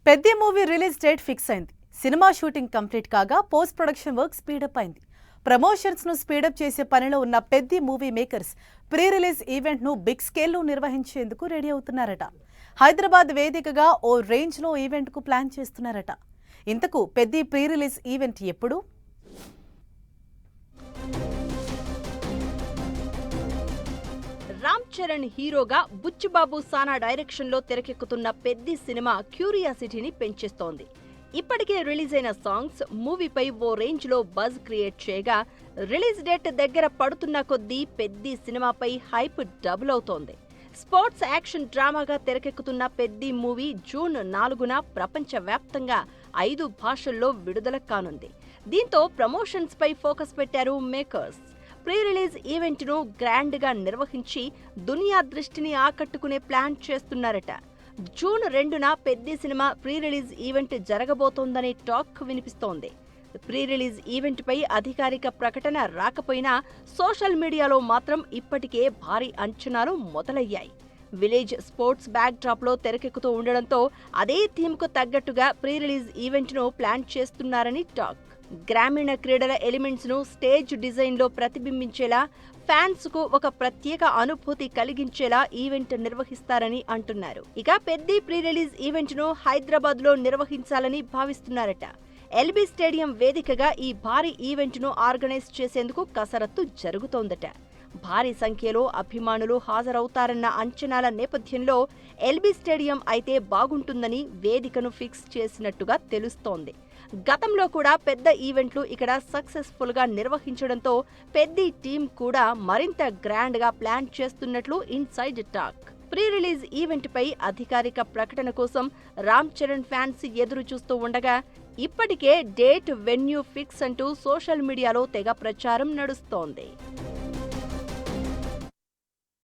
Peddi movie release date fix అయింది. Cinema shooting complete కాగా post production work speedup అయింది. Promotions ను స్పీడప్ చేసే పనిలో ఉన్న Peddi movie makers pre release event ను బిగ్ స్కేల్ లో నిర్వహించేందుకు రెడీ అవుతున్నారట. హైదరాబాద్ వేదికగా ఓ రేంజ్ లో ఈవెంట్ కు ప్లాన్ చేస్తున్నారట. ఇంతకు పెద్ది ప్రీ రిలీజ్ ఈవెంట్ ఎప్పుడు? రామ్ చరణ్ హీరోగా బుచ్చిబాబు సానా డైరెక్షన్ లో తెరకెక్కుతున్న పెద్ది సినిమా క్యూరియాసిటీని పెంచేస్తోంది. ఇప్పటికే రిలీజ్ అయిన సాంగ్స్ మూవీపై ఓ రేంజ్ లో బజ్ క్రియేట్ చేయగా, రిలీజ్ డేట్ దగ్గర పడుతున్న కొద్దీ పెద్ది సినిమాపై హైప్ డబుల్ అవుతోంది. స్పోర్ట్స్ యాక్షన్ డ్రామాగా తెరకెక్కుతున్న పెద్ది మూవీ జూన్ 4న ప్రపంచవ్యాప్తంగా 5 భాషల్లో విడుదల కానుంది. దీంతో ప్రమోషన్స్ పై ఫోకస్ పెట్టారు మేకర్స్. ప్రీ రిలీజ్ ఈవెంట్ ను గ్రాండ్ గా నిర్వహించి దునియా దృష్టిని ఆకట్టుకునే ప్లాన్ చేస్తున్నారట. జూన్ 2న పెద్ది సినిమా ప్రీ రిలీజ్ ఈవెంట్ జరగబోతోందనే టాక్ వినిపిస్తోంది. ప్రీ రిలీజ్ ఈవెంట్ పై అధికారిక ప్రకటన రాకపోయినా సోషల్ మీడియాలో మాత్రం ఇప్పటికే భారీ అంచనాలు మొదలయ్యాయి. విలేజ్ స్పోర్ట్స్ బ్యాక్ డ్రాప్ లో తెరకెక్కుతూ ఉండడంతో అదే థీమ్ కు తగ్గట్టుగా ప్రీ రిలీజ్ ఈవెంట్ ను ప్లాన్ చేస్తున్నారని టాక్. గ్రామీణ క్రీడల ఎలిమెంట్స్ ను స్టేజ్ డిజైన్ లో ప్రతిబింబించేలా, ఫ్యాన్స్ కు ఒక ప్రత్యేక అనుభూతి కలిగించేలా ఈవెంట్ నిర్వహిస్తారని అంటున్నారు. ఇక పెద్ది ప్రీ రిలీజ్ ఈవెంట్ ను హైదరాబాద్ లో నిర్వహించాలని భావిస్తున్నారట. ఎల్బీ స్టేడియం వేదికగా ఈ భారీ ఈవెంట్ ను ఆర్గనైజ్ చేసేందుకు కసరత్తు జరుగుతోందట. భారీ సంఖ్యలో అభిమానులు హాజరవుతారన్న అంచనాల నేపథ్యంలో ఎల్బీ స్టేడియం అయితే బాగుంటుందని వేదికను ఫిక్స్ చేసినట్టుగా తెలుస్తోంది. గతంలో కూడా పెద్ద ఈవెంట్లు ఇక్కడ సక్సెస్ఫుల్ గా నిర్వహించడంతో పెద్ది టీం కూడా మరింత గ్రాండ్ గా ప్లాన్ చేస్తున్నట్లు inside talk. Pre release event పై అధికారిక ప్రకటన కోసం రామ్ చరణ్ ఫ్యాన్స్ ఎదురు చూస్తూ ఉండగా, ఇప్పటికే డేట్, వెన్యూ ఫిక్స్ అంటూ సోషల్ మీడియాలో తెగ ప్రచారం నడుస్తోంది.